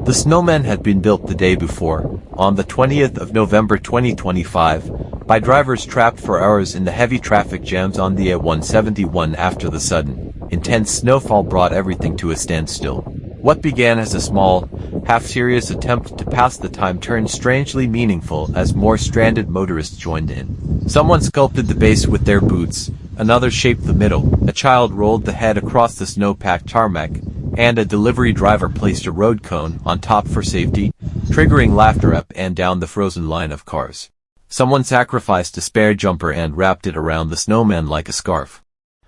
The snowman had been built the day before, on the 20th of November 2025, by drivers trapped for hours in the heavy traffic jams on the A171 after the sudden, intense snowfall brought everything to a standstill. What began as a small, half-serious attempt to pass the time turned strangely meaningful as more stranded motorists joined in. Someone sculpted the base with their boots, another shaped the middle, a child rolled the head across the snow-packed tarmac, and a delivery driver placed a road cone on top for safety, triggering laughter up and down the frozen line of cars. Someone sacrificed a spare jumper and wrapped it around the snowman like a scarf.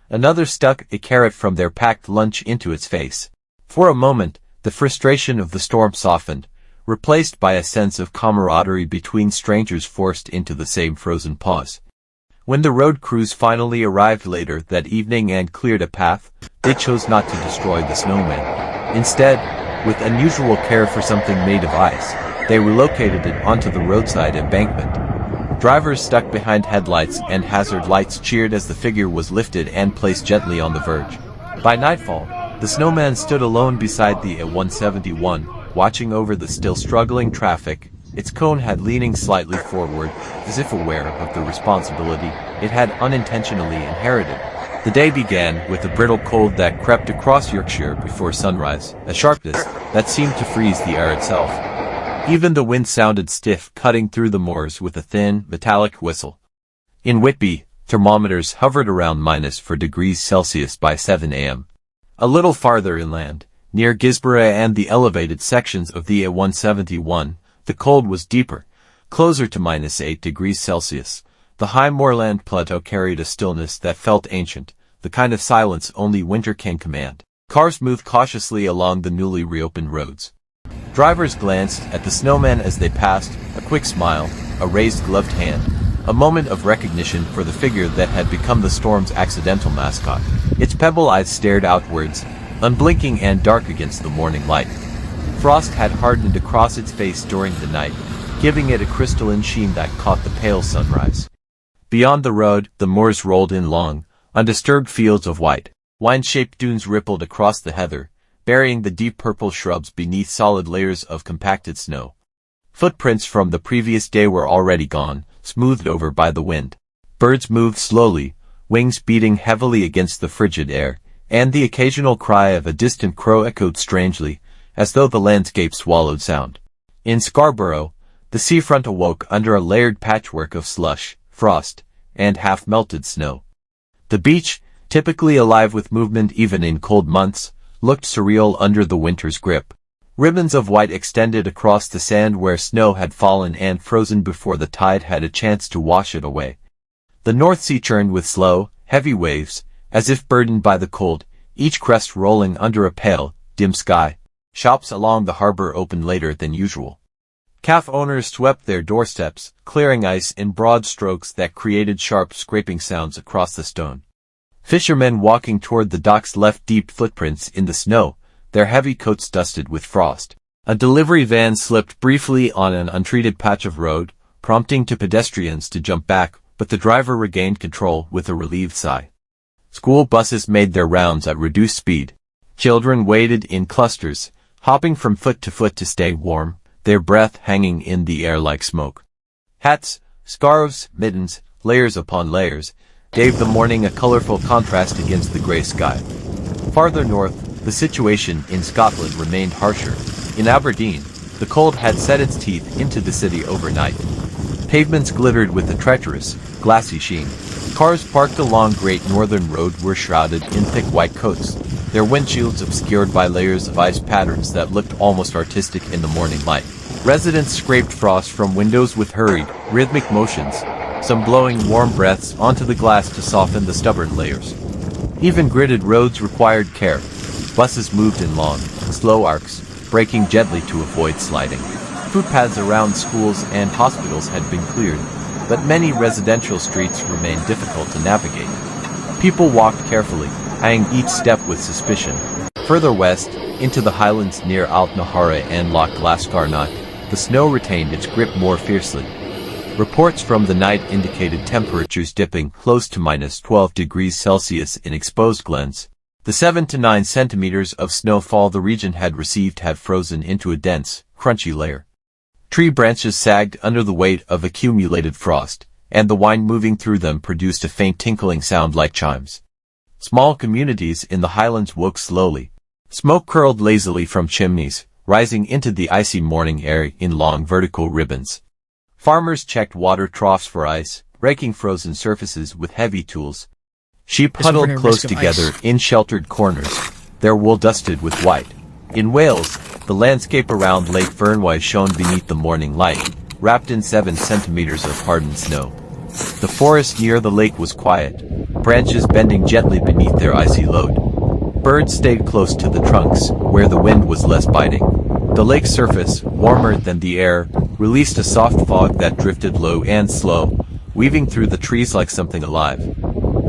Another stuck a carrot from their packed lunch into its face. For a moment, the frustration of the storm softened, replaced by a sense of camaraderie between strangers forced into the same frozen pause. When the road crews finally arrived later that evening and cleared a path, they chose not to destroy the snowman. Instead, with unusual care for something made of ice, they relocated it onto the roadside embankment. Drivers stuck behind headlights and hazard lights cheered as the figure was lifted and placed gently on the verge. By nightfall, the snowman stood alone beside the A171, watching over the still struggling traffic, its cone head leaning slightly forward, as if aware of the responsibility it had unintentionally inherited. The day began with a brittle cold that crept across Yorkshire before sunrise, a sharpness that seemed to freeze the air itself. Even the wind sounded stiff, cutting through the moors with a thin, metallic whistle. In Whitby, thermometers hovered around -4 degrees Celsius by 7 a.m. A little farther inland, near Gisborne and the elevated sections of the A171, the cold was deeper, closer to -8 degrees Celsius. The high moorland plateau carried a stillness that felt ancient, the kind of silence only winter can command. Cars moved cautiously along the newly reopened roads. Drivers glanced at the snowman as they passed, a quick smile, a raised gloved hand, a moment of recognition for the figure that had become the storm's accidental mascot. Its pebble eyes stared outwards, unblinking and dark against the morning light. Frost had hardened across its face during the night, giving it a crystalline sheen that caught the pale sunrise. Beyond the road, the moors rolled in long, undisturbed fields of white. Wine-shaped dunes rippled across the heather, burying the deep purple shrubs beneath solid layers of compacted snow. Footprints from the previous day were already gone, smoothed over by the wind. Birds moved slowly, wings beating heavily against the frigid air, and the occasional cry of a distant crow echoed strangely, as though the landscape swallowed sound. In Scarborough, the seafront awoke under a layered patchwork of slush, frost, and half-melted snow. The beach, typically alive with movement even in cold months, looked surreal under the winter's grip. Ribbons of white extended across the sand where snow had fallen and frozen before the tide had a chance to wash it away. The North Sea churned with slow, heavy waves, as if burdened by the cold, each crest rolling under a pale, dim sky. Shops along the harbor opened later than usual. Cafe owners swept their doorsteps, clearing ice in broad strokes that created sharp scraping sounds across the stone. Fishermen walking toward the docks left deep footprints in the snow, their heavy coats dusted with frost. A delivery van slipped briefly on an untreated patch of road, prompting pedestrians to jump back, but the driver regained control with a relieved sigh. School buses made their rounds at reduced speed. Children waited in clusters, hopping from foot to foot to stay warm, their breath hanging in the air like smoke. Hats, scarves, mittens, layers upon layers, gave the morning a colorful contrast against the gray sky. Farther north, the situation in Scotland remained harsher. In Aberdeen, the cold had set its teeth into the city overnight. Pavements glittered with a treacherous, glassy sheen. Cars parked along Great Northern Road were shrouded in thick white coats, their windshields obscured by layers of ice patterns that looked almost artistic in the morning light. Residents scraped frost from windows with hurried, rhythmic motions, some blowing warm breaths onto the glass to soften the stubborn layers. Even gridded roads required care. Buses moved in long, slow arcs, braking gently to avoid sliding. Footpaths around schools and hospitals had been cleared, but many residential streets remained difficult to navigate. People walked carefully, eyeing each step with suspicion. Further west, into the highlands near Altnahara and Loch Glascarnock, the snow retained its grip more fiercely. Reports from the night indicated temperatures dipping close to -12 degrees Celsius in exposed glens, The 7 to 9 centimeters of snowfall the region had received had frozen into a dense, crunchy layer. Tree branches sagged under the weight of accumulated frost, and the wind moving through them produced a faint tinkling sound like chimes. Small communities in the highlands woke slowly. Smoke curled lazily from chimneys, rising into the icy morning air in long vertical ribbons. Farmers checked water troughs for ice, raking frozen surfaces with heavy tools. Sheep huddled close together in sheltered corners, their wool dusted with white. In Wales, the landscape around Lake Vyrnwy shone beneath the morning light, wrapped in 7 centimeters of hardened snow. The forest near the lake was quiet, branches bending gently beneath their icy load. Birds stayed close to the trunks, where the wind was less biting. The lake's surface, warmer than the air, released a soft fog that drifted low and slow, weaving through the trees like something alive.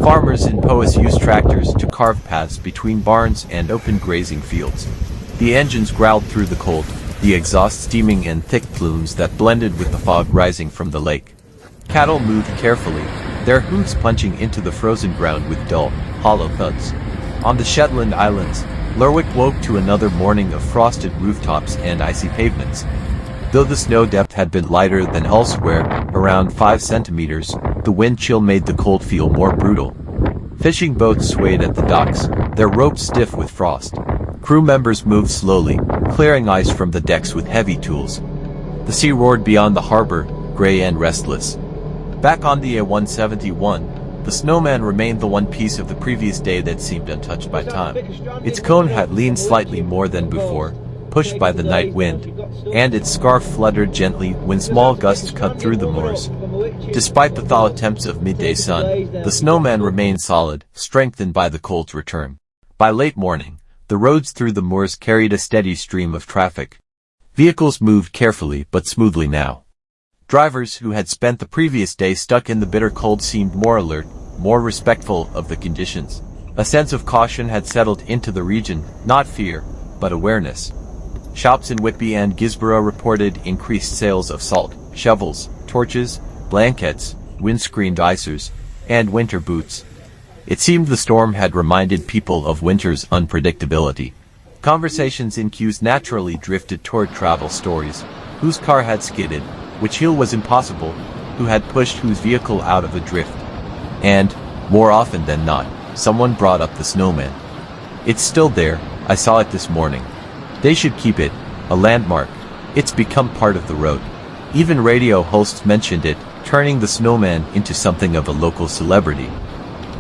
Farmers in Powys used tractors to carve paths between barns and open grazing fields. The engines growled through the cold, the exhaust steaming in thick plumes that blended with the fog rising from the lake. Cattle moved carefully, their hooves punching into the frozen ground with dull, hollow thuds. On the Shetland Islands, Lerwick woke to another morning of frosted rooftops and icy pavements. Though the snow depth had been lighter than elsewhere, around 5 centimeters, the wind chill made the cold feel more brutal. Fishing boats swayed at the docks, their ropes stiff with frost. Crew members moved slowly, clearing ice from the decks with heavy tools. The sea roared beyond the harbor, gray and restless. Back on the A171, the snowman remained the one piece of the previous day that seemed untouched by time. Its cone had leaned slightly more than before, pushed by the night wind, and its scarf fluttered gently when small gusts cut through the moors. Despite the thaw attempts of midday sun, the snowman remained solid, strengthened by the cold's return. By late morning, the roads through the moors carried a steady stream of traffic. Vehicles moved carefully but smoothly now. Drivers who had spent the previous day stuck in the bitter cold seemed more alert, more respectful of the conditions. A sense of caution had settled into the region, not fear, but awareness. Shops in Whitby and Gisborough reported increased sales of salt, shovels, torches, blankets, windscreened icers, and winter boots. It seemed the storm had reminded people of winter's unpredictability. Conversations in queues naturally drifted toward travel stories. Whose car had skidded, which hill was impossible, who had pushed whose vehicle out of a drift. And, more often than not, someone brought up the snowman. It's still there, I saw it this morning. They should keep it, a landmark. It's become part of the road. Even radio hosts mentioned it, turning the snowman into something of a local celebrity.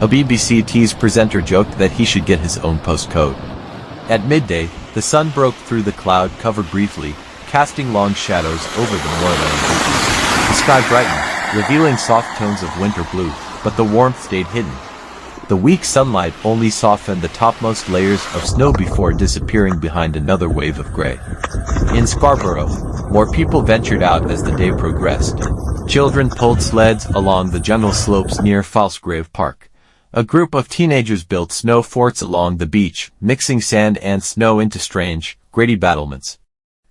A BBC Tees presenter joked that he should get his own postcode. At midday, the sun broke through the cloud cover briefly, casting long shadows over the moorland. The sky brightened, revealing soft tones of winter blue, but the warmth stayed hidden. The weak sunlight only softened the topmost layers of snow before disappearing behind another wave of gray. In Scarborough, more people ventured out as the day progressed. Children pulled sleds along the gentle slopes near Falsgrave Park. A group of teenagers built snow forts along the beach, mixing sand and snow into strange, gritty battlements.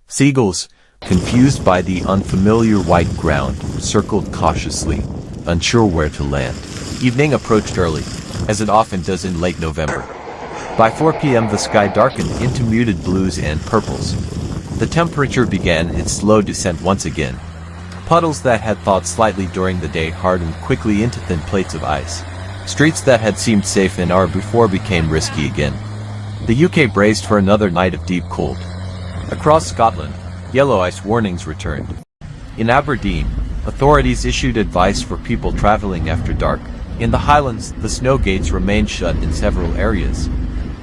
Seagulls, confused by the unfamiliar white ground, circled cautiously, unsure where to land. Evening approached early, as it often does in late November. By 4 p.m. the sky darkened into muted blues and purples. The temperature began its slow descent once again. Puddles that had thawed slightly during the day hardened quickly into thin plates of ice. Streets that had seemed safe an hour before became risky again. The UK braced for another night of deep cold. Across Scotland, yellow ice warnings returned. In Aberdeen, authorities issued advice for people traveling after dark. In the Highlands, the snow gates remained shut in several areas.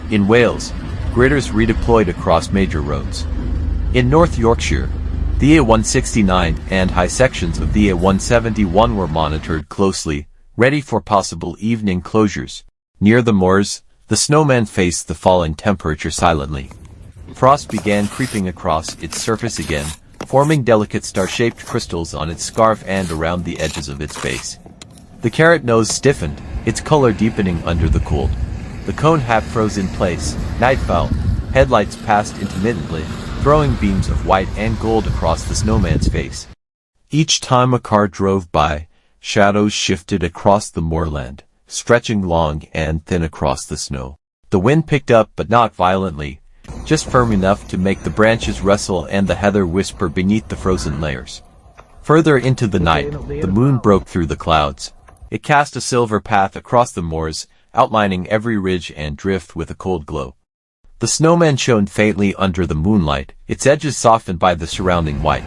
In Wales, gritters redeployed across major roads. In North Yorkshire, the A169 and high sections of the A171 were monitored closely, ready for possible evening closures. Near the moors, the snowman faced the falling temperature silently. Frost began creeping across its surface again, forming delicate star-shaped crystals on its scarf and around the edges of its base. The carrot nose stiffened, its color deepening under the cold. The cone half froze in place. Night fell. Headlights passed intermittently, throwing beams of white and gold across the snowman's face. Each time a car drove by, shadows shifted across the moorland, stretching long and thin across the snow. The wind picked up but not violently, just firm enough to make the branches rustle and the heather whisper beneath the frozen layers. Further into the night, the moon broke through the clouds. It cast a silver path across the moors, outlining every ridge and drift with a cold glow. The snowman shone faintly under the moonlight, its edges softened by the surrounding white.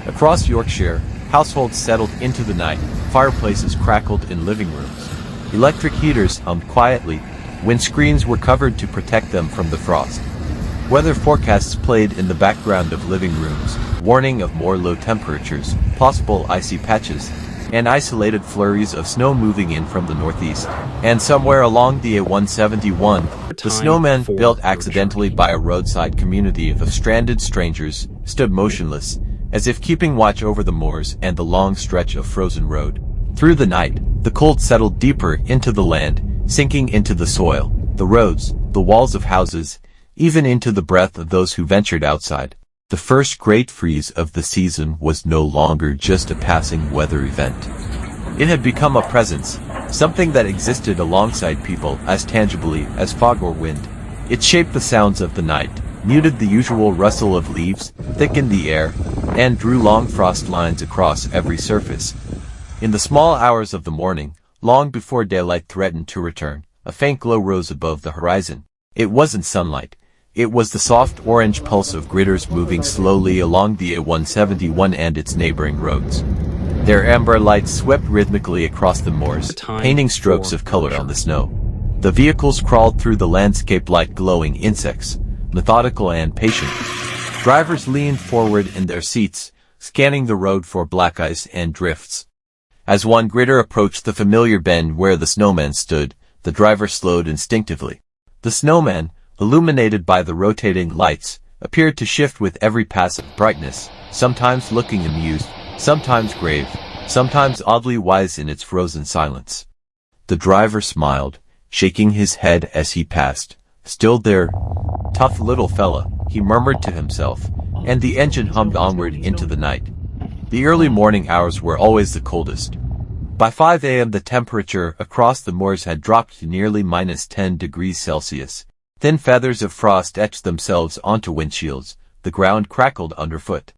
Across Yorkshire, households settled into the night, fireplaces crackled in living rooms. Electric heaters hummed quietly, windscreens were covered to protect them from the frost. Weather forecasts played in the background of living rooms, warning of more low temperatures, possible icy patches, and isolated flurries of snow moving in from the northeast. And somewhere along the A171, the snowman, built accidentally by a roadside community of stranded strangers, stood motionless, as if keeping watch over the moors and the long stretch of frozen road. Through the night, the cold settled deeper into the land, sinking into the soil, the roads, the walls of houses, even into the breath of those who ventured outside. The first great freeze of the season was no longer just a passing weather event. It had become a presence, something that existed alongside people as tangibly as fog or wind. It shaped the sounds of the night, muted the usual rustle of leaves, thickened the air, and drew long frost lines across every surface. In the small hours of the morning, long before daylight threatened to return, a faint glow rose above the horizon. It wasn't sunlight. It was the soft orange pulse of gritters moving slowly along the A171 and its neighboring roads. Their amber lights swept rhythmically across the moors, painting strokes of color on the snow. The vehicles crawled through the landscape like glowing insects, methodical and patient. Drivers leaned forward in their seats, scanning the road for black ice and drifts. As one gritter approached the familiar bend where the snowman stood, the driver slowed instinctively. The snowman, illuminated by the rotating lights, appeared to shift with every pass of brightness, sometimes looking amused, sometimes grave, sometimes oddly wise in its frozen silence. The driver smiled, shaking his head as he passed. "Still there, tough little fella," he murmured to himself, and the engine hummed onward into the night. The early morning hours were always the coldest. By 5 a.m. the temperature across the moors had dropped to nearly -10 degrees Celsius. Thin feathers of frost etched themselves onto windshields, the ground crackled underfoot.